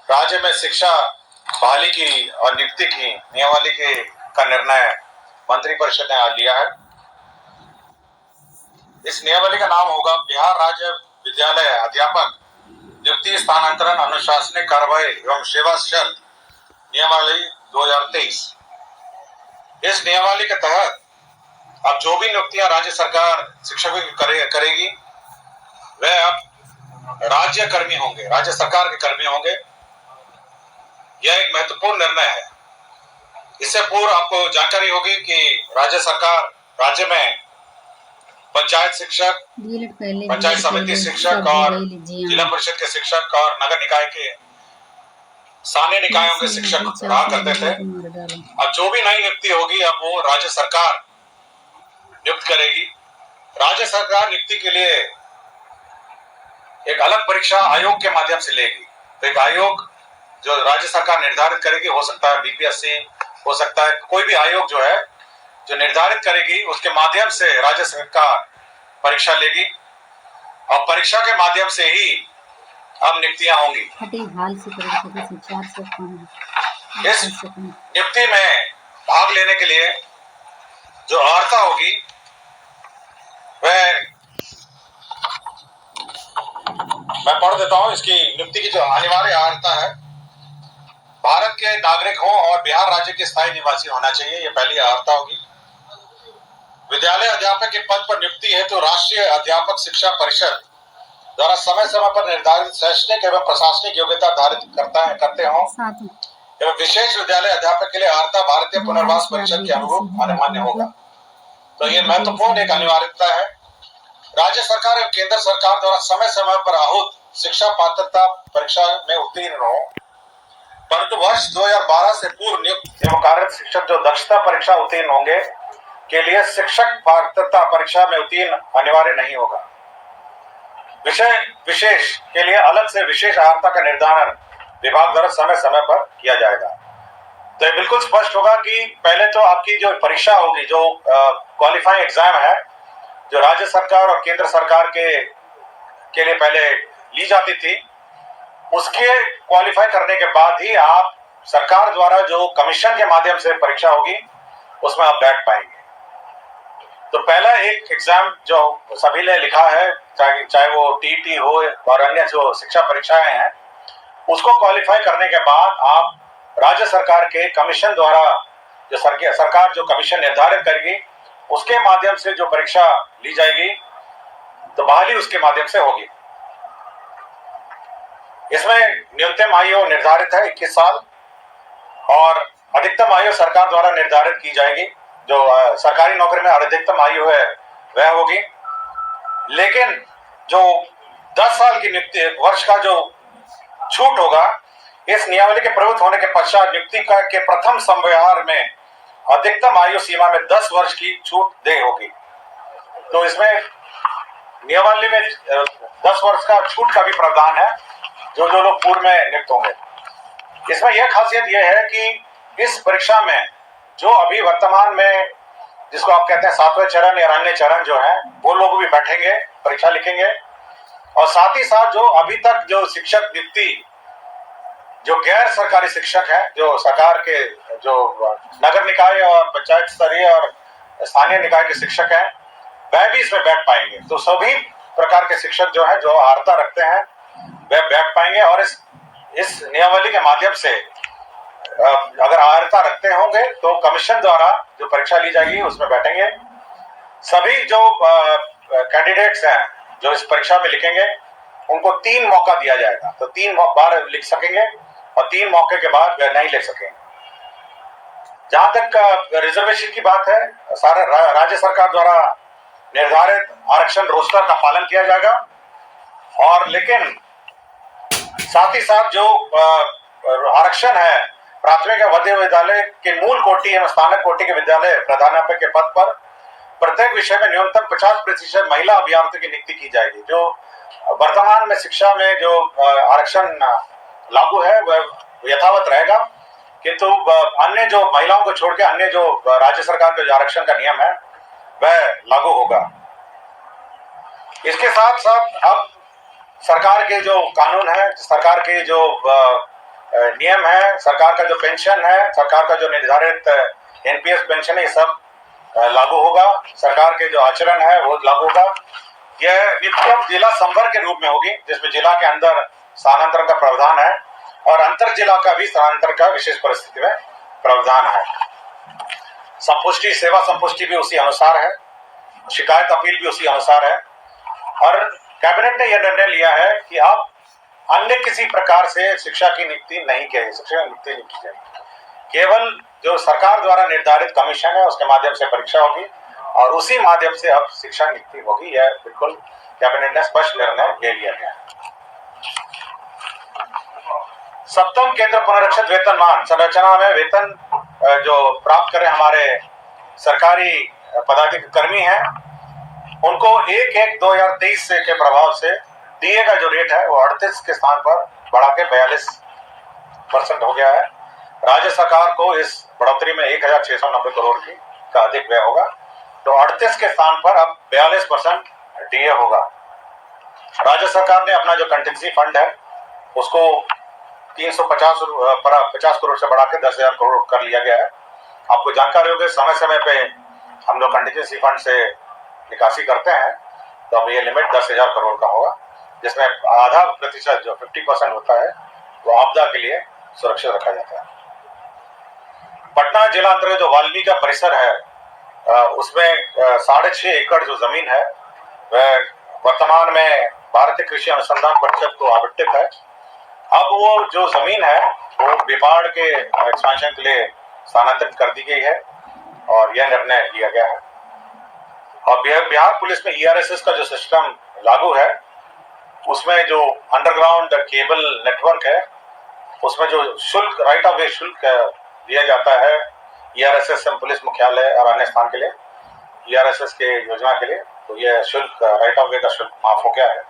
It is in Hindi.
राज्य में शिक्षा बहाली की और नियुक्ति की नियमावली का निर्णय मंत्रिपरिषद ने आज लिया है। इस नियमावली का नाम होगा बिहार राज्य विद्यालय अध्यापक नियुक्ति स्थानांतरण अनुशासनिक कार्रवाई एवं सेवा शर्त नियमावली 2023। इस नियमावली के तहत अब जो भी नियुक्तियां राज्य सरकार शिक्षकों की करेगी वह अब राज्य कर्मी होंगे, राज्य सरकार के कर्मी होंगे। यह एक महत्वपूर्ण निर्णय है। इससे पूर्व आपको जानकारी होगी कि राज्य सरकार राज्य में पंचायत शिक्षक, पंचायत समिति शिक्षक और जिला परिषद के शिक्षक और नगर निकाय के स्थानीय निकायों के शिक्षक रहा करते थे। अब जो भी नई नियुक्ति होगी अब वो राज्य सरकार नियुक्त करेगी। राज्य सरकार नियुक्ति के लिए एक अलग परीक्षा आयोग के माध्यम से लेगी। तो एक आयोग जो राज्य सरकार निर्धारित करेगी, हो सकता है बीपीएससी, हो सकता है कोई भी आयोग जो है जो निर्धारित करेगी, उसके माध्यम से राज्य सरकार परीक्षा लेगी और परीक्षा के माध्यम से ही अब नियुक्तियां होंगी। इस नियुक्ति में भाग लेने के लिए जो अर्हता होगी वह मैं पढ़ देता हूं। इसकी नियुक्ति की जो अनिवार्य अर्हता है, भारत के नागरिक हो और बिहार राज्य के स्थायी निवासी होना चाहिए, ये पहली अर्हता होगी। विद्यालय अध्यापक के पद पर नियुक्ति है तो राष्ट्रीय अध्यापक शिक्षा परिषद द्वारा समय समय पर निर्धारित शैक्षणिक एवं प्रशासनिक योग्यता धारित करते हो एवं विशेष विद्यालय अध्यापक के लिए अर्हता भारतीय पुनर्वास परिषद के अनुरूप अनुमान्य होगा। तो ये महत्वपूर्ण एक अनिवार्यता है। राज्य सरकार एवं केंद्र सरकार द्वारा समय समय पर आहूत शिक्षा पात्रता परीक्षा में उत्तीर्ण हो, परंतु वर्ष 2012 से पूर्व नियुक्त एवं कार्यरत शिक्षक जो दक्षता परीक्षा उत्तीर्ण होंगे के लिए शिक्षक पात्रता परीक्षा में उत्तीर्ण अनिवार्य नहीं होगा। विषय विशेष के लिए अलग से विशेष अर्हता का निर्धारण विभाग द्वारा समय समय पर किया जाएगा। तो ये बिल्कुल स्पष्ट होगा कि पहले तो आपकी जो परीक्षा होगी, जो क्वालिफाइंग एग्जाम है, जो राज्य सरकार और केंद्र सरकार के लिए पहले ली जाती थी, उसके क्वालिफाई करने के बाद ही आप सरकार द्वारा जो कमीशन के माध्यम से परीक्षा होगी उसमें आप बैठ पाएंगे। तो पहला एक एग्जाम जो सभी ने लिखा है, चाहे वो टीटी हो और अन्य जो शिक्षा परीक्षाएं हैं, उसको क्वालिफाई करने के बाद आप राज्य सरकार के कमीशन द्वारा जो सरकार जो कमीशन निर्धारित करेगी उसके माध्यम से जो परीक्षा ली जाएगी तो बहाली उसके माध्यम से होगी। इसमें न्यूनतम आयु निर्धारित है 21 साल और अधिकतम आयु सरकार द्वारा निर्धारित की जाएगी। जो सरकारी नौकरी में अधिकतम आयु है वह होगी, लेकिन जो 10 साल की नियुक्ति वर्ष का जो छूट होगा, इस नियमावली के प्रवृत्त होने के पश्चात नियुक्ति के प्रथम संव्यवहार में अधिकतम आयु सीमा में 10 वर्ष की छूट दे होगी। तो इसमें नियमावली में 10 वर्ष का छूट का भी प्रावधान है जो लोग पूर्व में नियुक्त होंगे। इसमें यह खासियत यह है कि इस परीक्षा में जो अभी वर्तमान में जिसको आप कहते हैं 7वें चरण या अन्य चरण जो है, वो लोग भी बैठेंगे, परीक्षा लिखेंगे और साथ ही साथ जो अभी तक जो शिक्षक नियुक्ति जो गैर सरकारी शिक्षक हैं, जो सरकार के जो नगर निकाय और पंचायत स्तरीय और स्थानीय निकाय के शिक्षक हैं, वह भी इसमें बैठ पाएंगे। तो सभी प्रकार के शिक्षक जो है, जो अर्हता रखते हैं, वह बैठ पाएंगे और इस नियमावली के माध्यम से अगर अर्हता रखते होंगे तो कमीशन द्वारा जो परीक्षा ली जाएगी उसमें बैठेंगे। सभी जो कैंडिडेट्स हैं जो इस परीक्षा में लिखेंगे उनको 3 मौका दिया जाएगा, तो 3 बार लिख सकेंगे और 3 मौके के बाद वे नहीं लिख सकेंगे। जहां तक रिजर्वेशन की बात है, सारा राज्य सरकार द्वारा निर्धारित आरक्षण रोस्टर का पालन किया जाएगा और लेकिन साथ ही साथ जो आरक्षण है प्राथमिक या मध्य विद्यालय के मूल कोटि एवं स्थानक कोटि के विद्यालय प्रधानाध्यापक के पद पर प्रत्येक विषय में न्यूनतम 50% महिला अभ्यर्थियों की नियुक्ति की जाएगी। जो वर्तमान में शिक्षा में जो आरक्षण लागू है वह यथावत रहेगा, किंतु अन्य जो महिलाओं को छोड़ के अन्य जो राज्य सरकार का जो आरक्षण का नियम है वह लागू होगा। इसके साथ साथ अब सरकार के जो कानून है, सरकार के जो नियम है, सरकार का जो पेंशन है, सरकार का जो निर्धारित एनपीएस पेंशन है, ये सब लागू होगा। सरकार के जो आचरण है वो लागू होगा। यह नीति अब जिला संवर्ग के रूप में होगी, जिसमें जिला के अंदर स्थानांतरण का प्रावधान है और अंतर जिला का भी स्थानांतरण का विशेष परिस्थिति में प्रावधान है। संपुष्टि, सेवा संपुष्टि भी उसी अनुसार है, शिकायत अपील भी उसी अनुसार है। और कैबिनेट ने यह निर्णय लिया है कि अब अन्य किसी प्रकार से शिक्षा की नियुक्ति नहीं की जाएगी। केवल जो सरकार द्वारा निर्धारित कमीशन है उसके माध्यम से परीक्षा होगी और उसी माध्यम से अब शिक्षा नियुक्ति होगी। यह बिल्कुल कैबिनेट ने स्पष्ट निर्णय ले लिया गया है। सप्तम केंद्र पुनरीक्षित वेतनमान संरचना में वेतन जो प्राप्त करें हमारे सरकारी पदाधिकारी कर्मी हैं, उनको 1/1/2023 के प्रभाव से डीए का जो रेट है वो 38 के स्थान पर बढ़ा के 42% हो गया है। राज्य सरकार को इस बढ़ोतरी में 1690 करोड़ की का अधिक व्यय होगा, तो 38 के स्थान पर अब 42% डीए होगा। राज्य सरकार ने अपना जो कंटिजेंसी फंड है उसको 50 करोड़ से बढ़ा के 10,000 करोड़ कर लिया गया है। आपको जानकारी होगी, समय समय पे हम लोग कंटिजेंसी फंड से निकासी करते हैं, तो अब ये लिमिट 10,000 करोड़ का होगा, जिसमें आधा प्रतिशत जो 50% होता है वो आपदा के लिए सुरक्षित रखा जाता है। पटना जिला अंतर्गत जो वाल्मीकि का परिसर है उसमें 6.5 एकड़ जो जमीन है वह वर्तमान में भारतीय कृषि अनुसंधान परिषद को आवंटित है। अब वो जो जमीन है वो बिपाड़ के एक्सपेंशन के लिए स्थानांतरित कर दी गई है और यह निर्णय लिया गया है। और बिहार पुलिस में ईआरएसएस का जो सिस्टम लागू है उसमें जो अंडरग्राउंड केबल नेटवर्क है उसमें जो शुल्क, राइट ऑफ वे शुल्क दिया जाता है ईआरएसएस पुलिस मुख्यालय और अन्य स्थान के लिए, ईआरएसएस के योजना के लिए, तो यह शुल्क, राइट ऑफ वे का शुल्क माफ हो गया है।